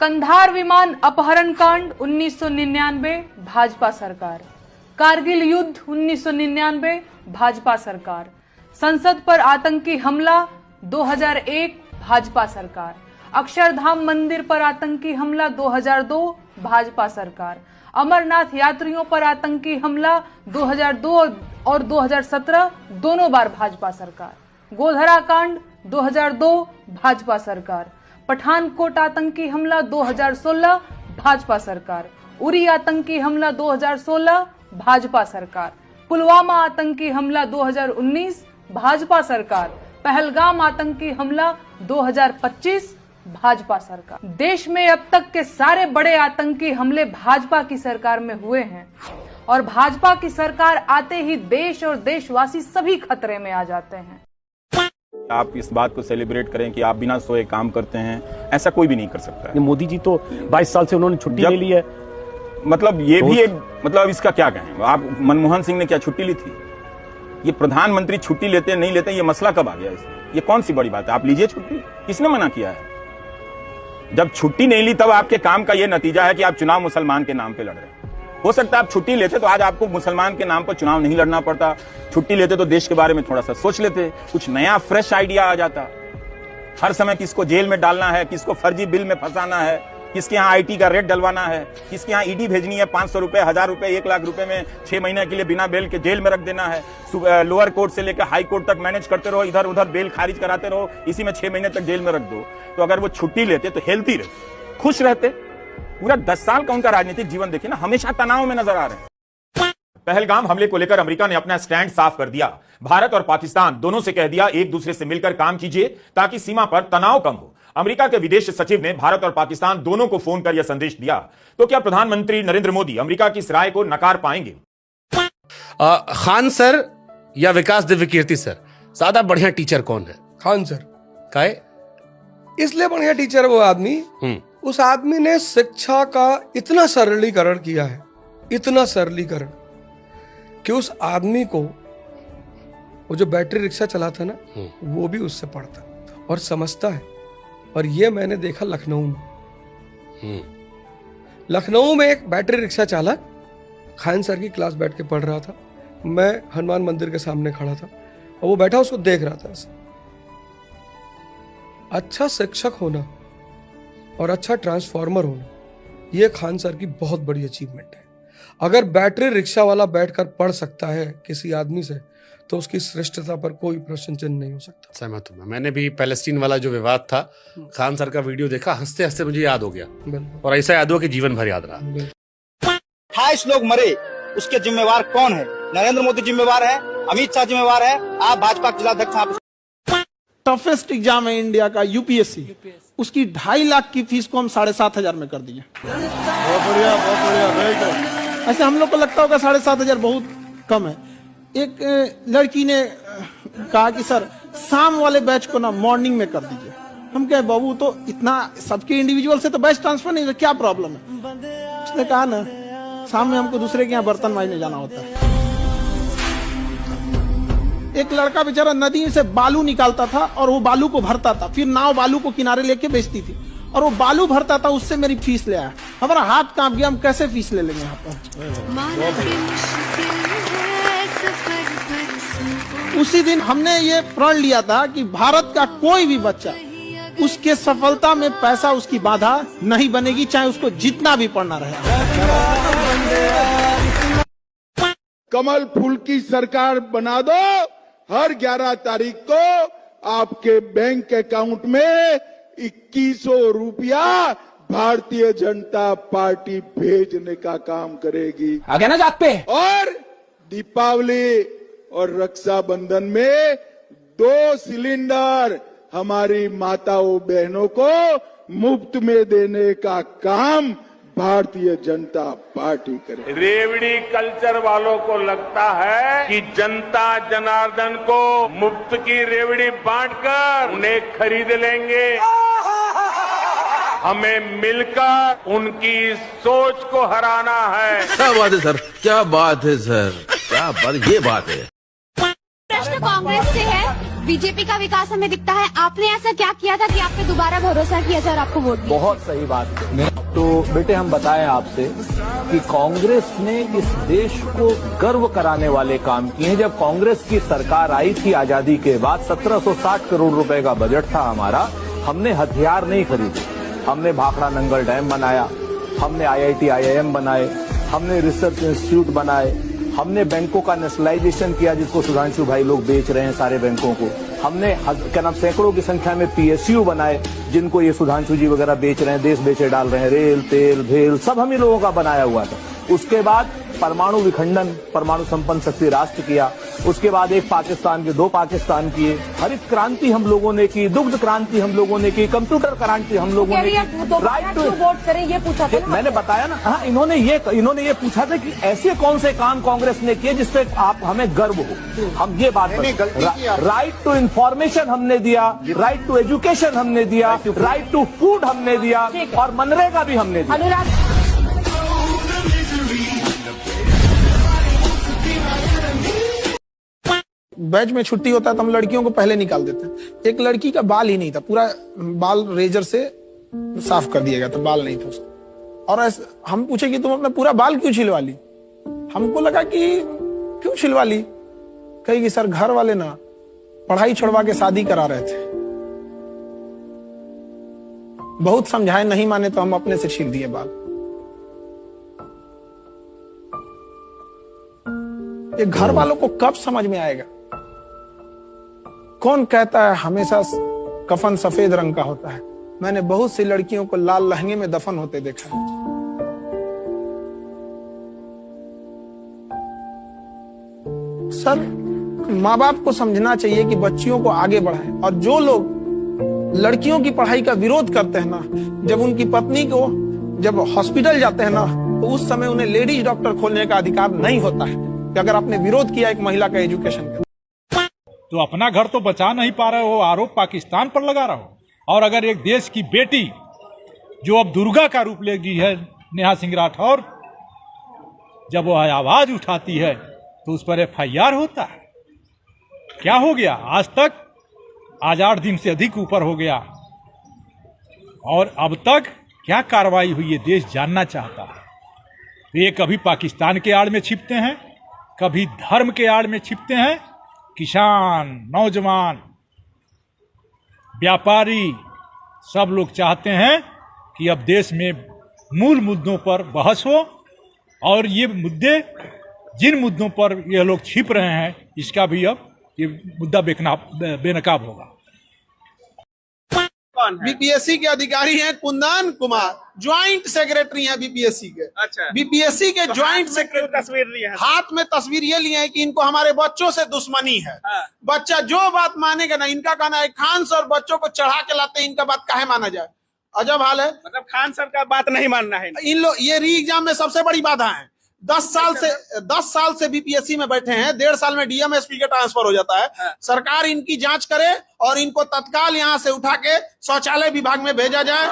कंधार विमान अपहरण कांड 1999 भाजपा सरकार, कारगिल युद्ध 1999 भाजपा सरकार, संसद पर आतंकी हमला 2001 भाजपा सरकार, अक्षरधाम मंदिर पर आतंकी हमला 2002 भाजपा सरकार, अमरनाथ यात्रियों पर आतंकी हमला 2002 और 2017 दोनों बार भाजपा सरकार, गोधरा कांड 2002 भाजपा सरकार, पठानकोट आतंकी हमला 2016 भाजपा सरकार, उरी आतंकी हमला 2016 भाजपा सरकार, पुलवामा आतंकी हमला 2019 भाजपा सरकार, पहलगाम आतंकी हमला 2025 भाजपा सरकार। देश में अब तक के सारे बड़े आतंकी हमले भाजपा की सरकार में हुए हैं और भाजपा की सरकार आते ही देश और देशवासी सभी खतरे में आ जाते हैं। आप इस बात को सेलिब्रेट करें कि आप बिना सोए काम करते हैं, ऐसा कोई भी नहीं कर सकता है। मोदी जी तो 22 साल से उन्होंने छुट्टी ले ली है। मतलब ये भी एक मतलब इसका क्या कहें आप, मनमोहन सिंह ने क्या छुट्टी ली थी? ये प्रधानमंत्री छुट्टी लेते नहीं लेते, ये मसला कब आ गया इसमें? ये कौन सी बड़ी बात है? आप लीजिए छुट्टी, किसने मना किया है? जब छुट्टी नहीं ली तब आपके काम का ये नतीजा है कि आप चुनाव मुसलमान के नाम पे लड़ रहे हैं। हो सकता है आप छुट्टी लेते तो आज आपको मुसलमान के नाम पर चुनाव नहीं लड़ना पड़ता। छुट्टी लेते तो देश के बारे में थोड़ा सा सोच लेते, कुछ नया फ्रेश आइडिया आ जाता। हर समय किसको जेल में डालना है, किसको फर्जी बिल में फंसाना है, किसके यहाँ आईटी का रेट डलवाना है, किसके यहाँ ईडी भेजनी है 500 रुपए, 1000 रुपए, 1 लाख रुपए में 6 महीने के लिए बिना बेल के जेल में रख देना है। लोअर कोर्ट से लेकर हाई कोर्ट तक मैनेज करते रहो, इधर उधर बेल खारिज कराते रहो, इसी में 6 महीने तक जेल में रख दो। तो अगर वो छुट्टी लेते तो हेल्थी रहते, खुश रहते। पूरा 10 साल का उनका राजनीतिक जीवन देखिए ना, हमेशा तनाव में नजर आ रहे हैं। पहलगाम हमले को लेकर अमेरिका ने अपना स्टैंड साफ कर दिया। भारत और पाकिस्तान दोनों से कह दिया एक दूसरे से मिलकर काम कीजिए ताकि सीमा पर तनाव कम हो। अमेरिका के विदेश सचिव ने भारत और पाकिस्तान दोनों को फोन कर यह संदेश दिया। तो क्या प्रधानमंत्री नरेंद्र मोदी अमेरिका की इस राय को नकार पाएंगे? खान सर या विकास दिव्य कीर्ति सर, ज्यादा बढ़िया टीचर कौन है? खान सर। काहे? इसलिए बढ़िया टीचर वो आदमी, उस आदमी ने शिक्षा का इतना सरलीकरण किया है, इतना सरलीकरण कि उस आदमी को वो जो बैटरी रिक्शा चलाता ना, वो भी उससे पढ़ता और समझता है। और ये मैंने देखा लखनऊ में। लखनऊ में एक बैटरी रिक्शा चालक खान सर की क्लास बैठ के पढ़ रहा था। मैं हनुमान मंदिर के सामने खड़ा था और वो बैठा उसको देख रहा था ऐसे। अच्छा शिक्षक होना और अच्छा ट्रांसफार्मर होना, ये खान सर की बहुत बड़ी अचीवमेंट है। अगर बैटरी रिक्शा वाला बैठकर पढ़ सकता है किसी आदमी से, तो उसकी श्रेष्ठता पर कोई प्रश्न चिन्ह नहीं हो सकता। सहमत हूं। मैंने भी पैलेस्टीन वाला जो विवाद था, खान सर का वीडियो देखा, हंसते हंसते मुझे याद हो गया और ऐसा याद हुआ कि जीवन भर याद रहा। 28 लोग मरे, उसके जिम्मेवार कौन है? नरेंद्र मोदी जिम्मेवार है, अमित शाह जिम्मेवार है, आप भाजपा के जिलाध्यक्ष। आप टफेस्ट एग्जाम है इंडिया का यूपीएससी, उसकी 2.5 लाख की फीस को हम 7,500 में कर दिए। बहुत बढ़िया, बहुत बढ़िया। ऐसे हम लोग को लगता होगा 7,500 बहुत कम है। एक लड़की ने कहा कि सर शाम वाले बैच को ना मॉर्निंग में कर दीजिए। हम कहे बाबू तो इतना सबके इंडिविजुअल से तो बैच ट्रांसफर नहीं, क्या प्रॉब्लम है? उसने कहा ना शाम में हमको दूसरे के यहाँ बर्तन मांजने जाना होता है। एक लड़का बेचारा नदी से बालू निकालता था और वो बालू को भरता था, फिर नाव बालू को किनारे लेके बेचती थी और वो बालू भरता था, उससे मेरी फीस ले आया। हमारा हाथ कांप गया, हम कैसे फीस ले लेंगे यहाँ पर? उसी दिन हमने ये प्रण लिया था कि भारत का कोई भी बच्चा उसके सफलता में पैसा उसकी बाधा नहीं बनेगी, चाहे उसको जितना भी पढ़ना रहे। कमल फूल की सरकार बना दो, हर 11 तारीख को आपके बैंक अकाउंट में 2100 रुपया भारतीय जनता पार्टी भेजने का काम करेगी। आ गया ना जात पे। और दीपावली और रक्षाबंधन में 2 सिलेंडर हमारी माताओं बहनों को मुफ्त में देने का काम भारतीय जनता पार्टी करे। रेवड़ी कल्चर वालों को लगता है कि जनता जनार्दन को मुफ्त की रेवड़ी बांटकर उन्हें खरीद लेंगे। हमें मिलकर उनकी सोच को हराना है। क्या बात है सर, क्या बात है सर, क्या बात, ये बात है। प्रश्न कांग्रेस से है, बीजेपी का विकास हमें दिखता है। आपने ऐसा क्या किया था कि आप पे दोबारा भरोसा किया जाए और आपको वोट दिया? बहुत सही बात। तो बेटे हम बताएं आपसे कि कांग्रेस ने इस देश को गर्व कराने वाले काम किए हैं। जब कांग्रेस की सरकार आई थी आजादी के बाद 1760 करोड़ रुपए का बजट था हमारा। हमने हथियार नहीं खरीदे, हमने भाखड़ा नंगल डैम बनाया, हमने IIT IIM बनाए, हमने रिसर्च इंस्टीट्यूट बनाए, हमने बैंकों का नेशनलाइजेशन किया जिसको सुधांशु भाई लोग बेच रहे हैं सारे बैंकों को। हमने क्या नाम सैकड़ों की संख्या में PSU बनाए जिनको ये सुधांशु जी वगैरह बेच रहे हैं, देश बेचे डाल रहे हैं। रेल, तेल, भेल सब हम ही लोगों का बनाया हुआ था। उसके बाद परमाणु विखंडन, परमाणु संपन्न शक्ति राष्ट्र किया। उसके बाद एक पाकिस्तान के 2 पाकिस्तान किए। हरित क्रांति हम लोगों ने की, दुग्ध क्रांति हम लोगों ने की, कंप्यूटर क्रांति हम लोगों ने की। राइट टू वोट करें ये पूछा था मैंने बताया ना। हाँ, इन्होंने ये पूछा था कि ऐसे कौन से काम कांग्रेस ने किए जिससे आप हमें गर्व हो। हम ये बात राइट टू इंफॉर्मेशन हमने दिया, राइट टू एजुकेशन हमने दिया, राइट टू फूड हमने दिया और मनरेगा भी हमने दिया। बैच में छुट्टी होता है तो हम लड़कियों को पहले निकाल देते हैं। एक लड़की का बाल ही नहीं था, पूरा बाल रेजर से साफ कर दिया गया था, बाल नहीं था उसका। और हम पूछे कि तुम अपना पूरा बाल क्यों छिलवा ली? हमको लगा कि क्यों छिलवा ली? कही कि सर घर वाले ना पढ़ाई छुड़वा के शादी करा रहे थे, बहुत समझाए नहीं माने तो हम अपने से छील दिए बाल। ये घर वालों को कब समझ में आएगा? कौन कहता है हमेशा कफन सफेद रंग का होता है? मैंने बहुत सी लड़कियों को लाल लहंगे में दफन होते देखा है। सर, माँ बाप को समझना चाहिए कि बच्चियों को आगे बढ़ाएं। और जो लोग लड़कियों की पढ़ाई का विरोध करते हैं ना, जब उनकी पत्नी को जब हॉस्पिटल जाते हैं ना तो उस समय उन्हें लेडीज डॉक्टर खोलने का अधिकार नहीं होता है कि अगर आपने विरोध किया एक महिला का एजुकेशन का। तो अपना घर तो बचा नहीं पा रहे हो, आरोप पाकिस्तान पर लगा रहा हो। और अगर एक देश की बेटी जो अब दुर्गा का रूप लेगी है, नेहा सिंह राठौर, जब वो आवाज उठाती है तो उस पर FIR होता है। क्या हो गया? आज तक 8 दिन से अधिक ऊपर हो गया और अब तक क्या कार्रवाई हुई है देश जानना चाहता है। ये कभी पाकिस्तान के आड़ में छिपते हैं, कभी धर्म के आड़ में छिपते हैं। किसान, नौजवान, व्यापारी सब लोग चाहते हैं कि अब देश में मूल मुद्दों पर बहस हो और ये मुद्दे जिन मुद्दों पर ये लोग छिप रहे हैं इसका भी अब ये मुद्दा बेनकाब होगा। BPSC के अधिकारी हैं कुंदन कुमार, ज्वाइंट सेक्रेटरी हैं BPSC के। अच्छा। BPSC के ज्वाइंट सेक्रेटरी तस्वीर लिए हैं, हाथ में तस्वीर ये लिए हैं कि इनको हमारे बच्चों से दुश्मनी है। हाँ। बच्चा जो बात मानेगा ना, इनका कहना है खान सर बच्चों को चढ़ा के लाते, इनका बात काहे माना जाए? अजब हाल है। मतलब खान सर का बात नहीं मानना है इन लोग। ये री एग्जाम में सबसे बड़ी बाधा है। 10 साल से BPSC में बैठे हैं, 1.5 साल में DMSP का ट्रांसफर हो जाता है। हाँ। सरकार इनकी जांच करे और इनको तत्काल यहाँ से उठा के शौचालय विभाग में भेजा जाए।